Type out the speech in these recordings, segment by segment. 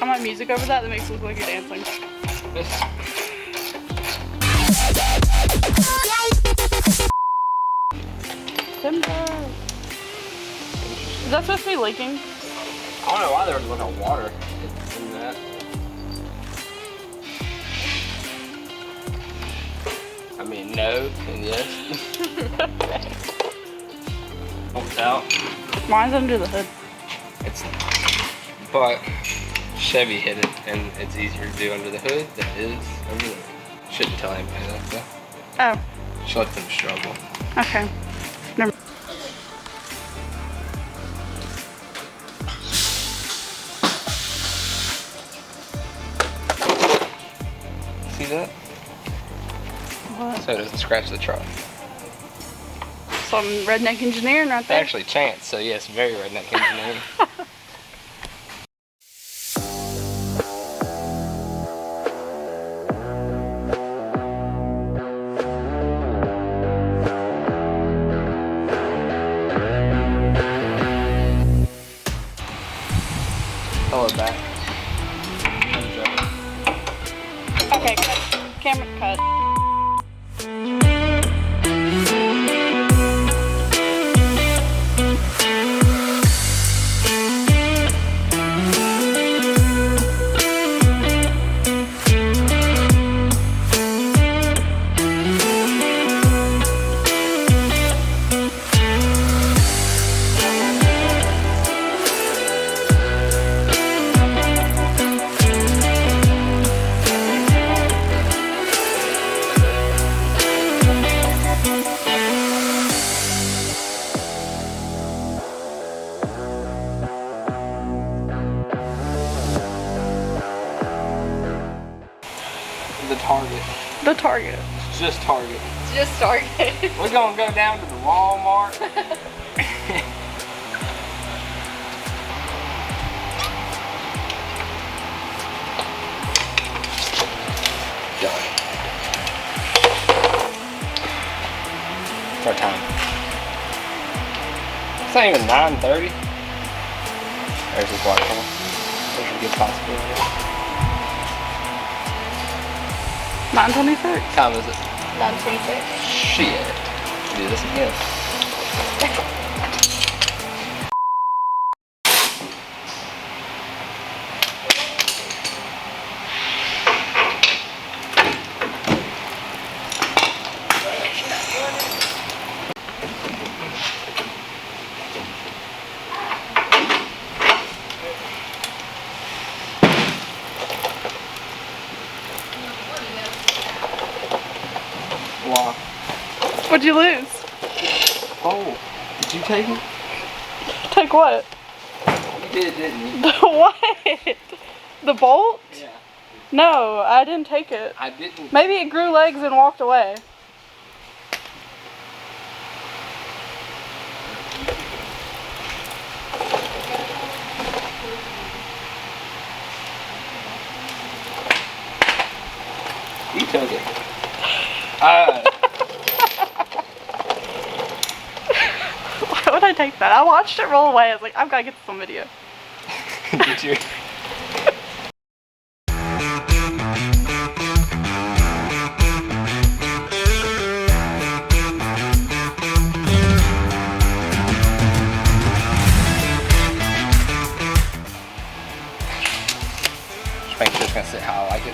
my music over that, that makes it look like you're dancing. Timber. Is that supposed to be leaking? I don't know why there was a lot of water in that. I mean, no and yes. Pumps out. Mine's under the hood. But Chevy hit it, and it's easier to do under the hood than it is over the hood. Shouldn't tell anybody that though. Oh. Just let them struggle. Okay. Never. See that? What? So it doesn't scratch the truck. Some redneck engineering right It's there. actually Chance, so yes, very redneck engineering. Pull it back. Okay, cut. Camera cut. The Target. The Target. Just Target. Just Target. We're gonna go down to the Walmart. Done. It's our time. It's not even 9:30. There's his watch on. There's a good possibility. 9:26. Time is it? 9:26. Shit. Do this again. Wow. What'd you lose? Oh, did you take it? Take what? You did, didn't you? What? The bolt? Yeah. No, I didn't take it. I didn't. Maybe it grew legs and walked away. You took it. Why would I take that? I watched it roll away. I was like, I've got to get this on video. Did you? Just make sure it's gonna sit how I like it.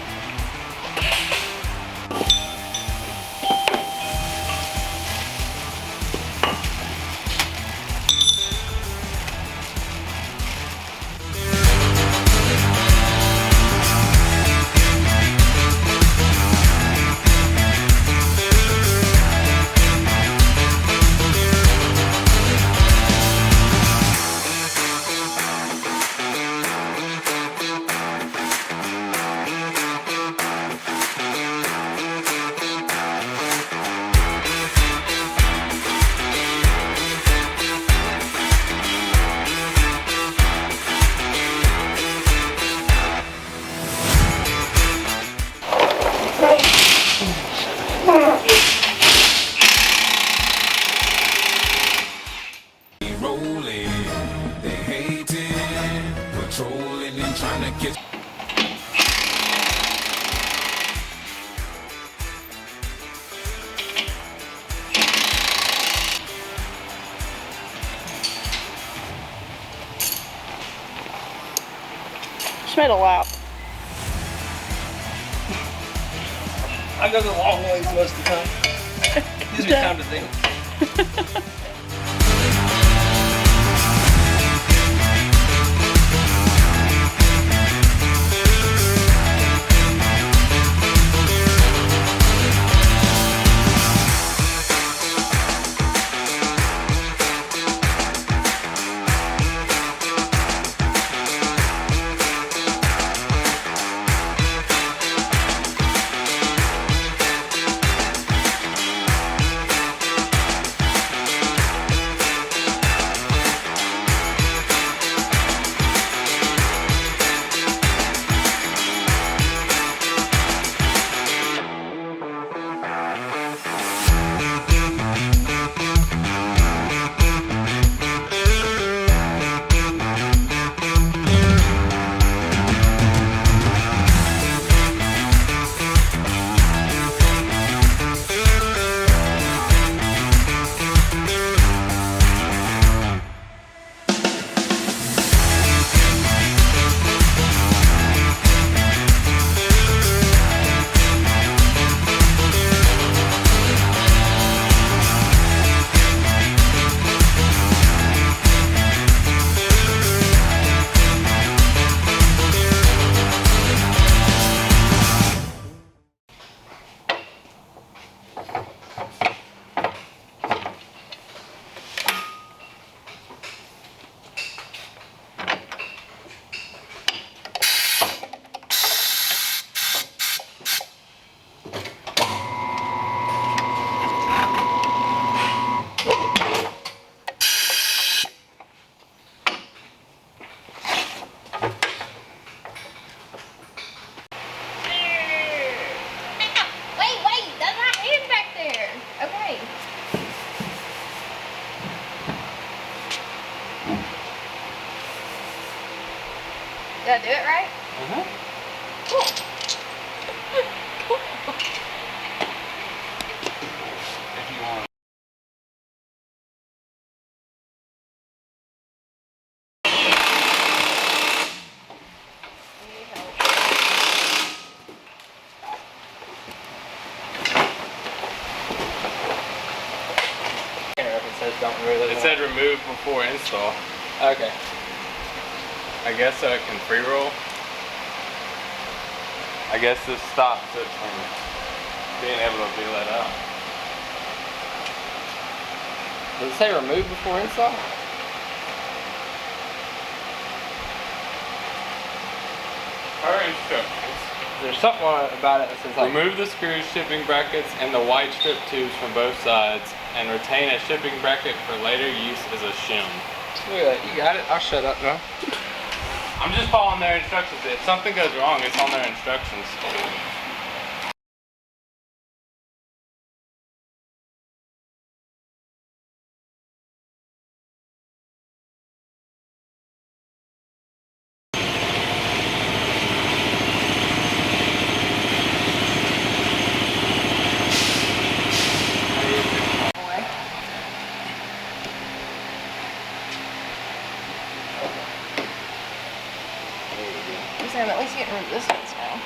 just made a lap. I go the long ways most of the time. Gives me time to think. Did I do it right? Cool. If you want. It said remove before install. Okay. I guess so it can pre-roll. I guess this stops it from being able to be let out. Does it say remove before install? Per instructions. There's something about it that says like Remove the screws, shipping brackets, and the white strip tubes from both sides, and retain a shipping bracket for later use as a shim. Look at that. You got it? I'll shut up now. I'm just following their instructions. If something goes wrong, it's on their instructions. I'm at least getting resistance now.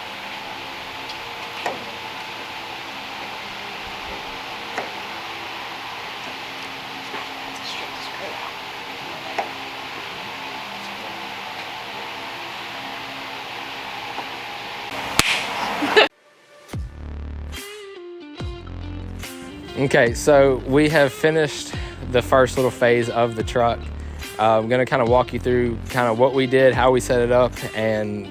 Let's strip the screw out. Okay, so we have finished the first little phase of the truck. I'm gonna kind of walk you through kind of what we did, how we set it up, and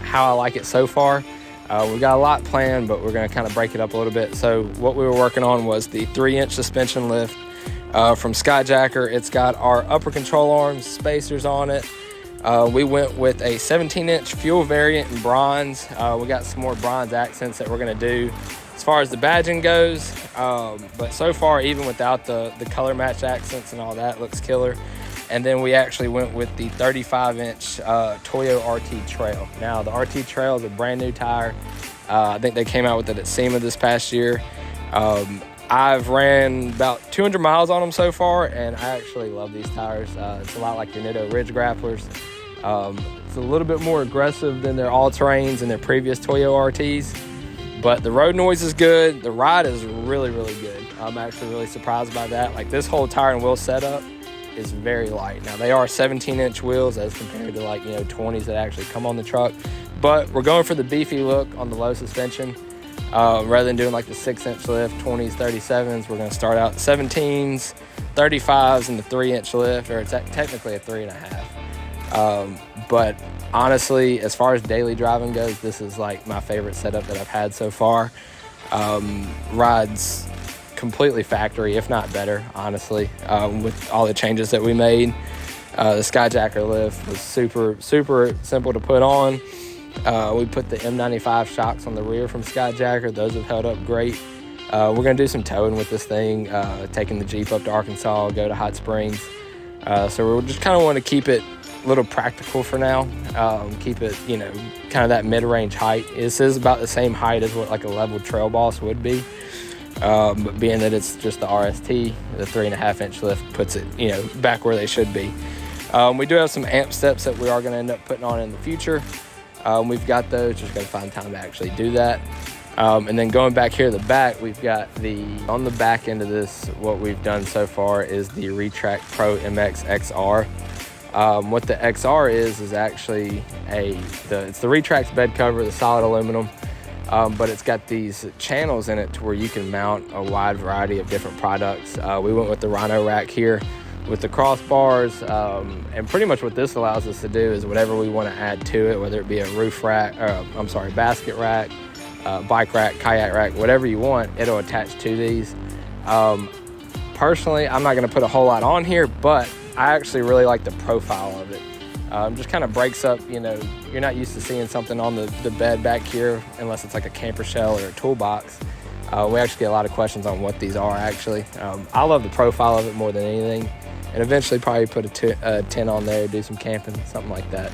how I like it so far. We've got a lot planned, but we're gonna kind of break it up a little bit. So what we were working on was the 3-inch suspension lift from Skyjacker. It's got our upper control arms, spacers on it. We went with a 17-inch fuel variant in bronze. We got some more bronze accents that we're gonna do as far as the badging goes, but so far, even without the color match accents and all that, looks killer. And then we actually went with the 35-inch Toyo RT Trail. Now, the RT Trail is a brand new tire. I think they came out with it at SEMA this past year. I've ran about 200 miles on them so far, and I actually love these tires. It's a lot like your Nitto Ridge Grapplers. It's a little bit more aggressive than their all-terrains and their previous Toyo RTs, but the road noise is good. The ride is really, really good. I'm actually really surprised by that. Like, this whole tire and wheel setup is very light. Now, they are 17-inch wheels as compared to, like, 20s that actually come on the truck, but we're going for the beefy look on the low suspension. Rather than doing like the 6-inch lift, 20s, 37s, we're going to start out 17s, 35s, and the 3-inch lift, or it's technically a 3.5. But honestly, as far as daily driving goes, this is like my favorite setup that I've had so far. Rides completely factory, if not better, honestly, with all the changes that we made. The Skyjacker lift was super, super simple to put on. We put the M95 shocks on the rear from Skyjacker. Those have held up great. We're going to do some towing with this thing, taking the Jeep up to Arkansas, go to Hot Springs. So we just kind of want to keep it a little practical for now. Keep it, kind of that mid-range height. This is about the same height as what like a level Trail Boss would be. But being that it's just the RST, the 3.5-inch lift puts it, back where they should be. We do have some amp steps that we are going to end up putting on in the future. We've got those, just got to find time to actually do that. And then going back here to the back, we've got on the back end of this, what we've done so far is the Retract Pro MX XR. What the XR is actually it's the Retract's bed cover, the solid aluminum, but it's got these channels in it to where you can mount a wide variety of different products. We went with the Rhino rack here with the crossbars, and pretty much what this allows us to do is whatever we want to add to it, whether it be a roof rack, basket rack, bike rack, kayak rack, whatever you want, it'll attach to these. Personally, I'm not going to put a whole lot on here, but I actually really like the profile of it. Just kind of breaks up, you're not used to seeing something on the bed back here unless it's like a camper shell or a toolbox. We actually get a lot of questions on what these are actually. I love the profile of it more than anything, and eventually probably put a tent on there, do some camping, something like that.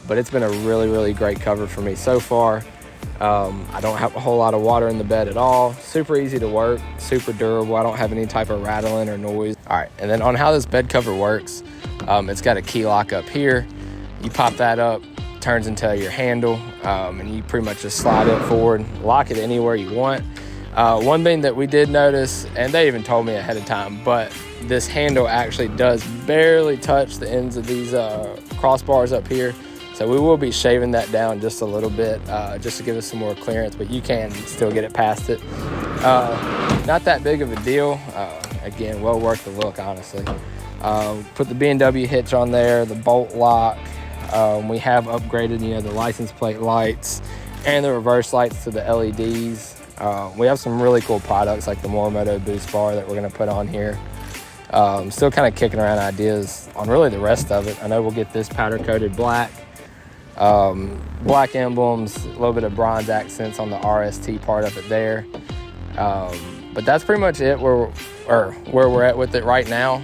But it's been a really, really great cover for me so far. I don't have a whole lot of water in the bed at all. Super easy to work, super durable. I don't have any type of rattling or noise. All right, and then on how this bed cover works, it's got a key lock up here. You pop that up, turns into your handle, and you pretty much just slide it forward, lock it anywhere you want. One thing that we did notice, and they even told me ahead of time, but this handle actually does barely touch the ends of these crossbars up here. So we will be shaving that down just a little bit, just to give us some more clearance, but you can still get it past it. Not that big of a deal. Again, well worth the look, honestly. Put the B&W hitch on there, the bolt lock. We have upgraded, the license plate lights and the reverse lights to the LEDs. We have some really cool products like the Monroe boost bar that we're going to put on here. Still kind of kicking around ideas on really the rest of it. I know we'll get this powder coated black. Black emblems, a little bit of bronze accents on the RST part of it there. But that's pretty much it where we're at with it right now.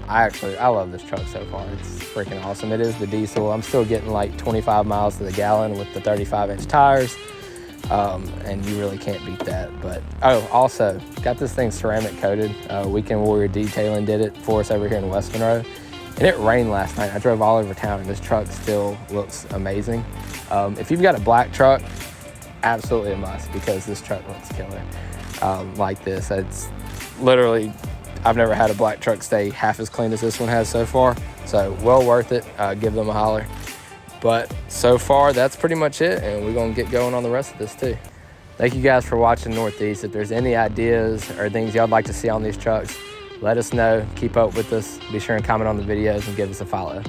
I love this truck so far. It's freaking awesome. It is the diesel. I'm still getting like 25 miles to the gallon with the 35-inch tires. And you really can't beat that. But also got this thing ceramic coated. Weekend Warrior Detailing did it for us over here in West Monroe. And it rained last night. I drove all over town and this truck still looks amazing. If you've got a black truck, absolutely a must, because this truck looks killer. Like this, it's literally, I've never had a black truck stay half as clean as this one has so far. So well worth it. Give them a holler. But so far, that's pretty much it. And we're going to get going on the rest of this too. Thank you guys for watching Northeast. If there's any ideas or things y'all like to see on these trucks, let us know. Keep up with us. Be sure and comment on the videos and give us a follow.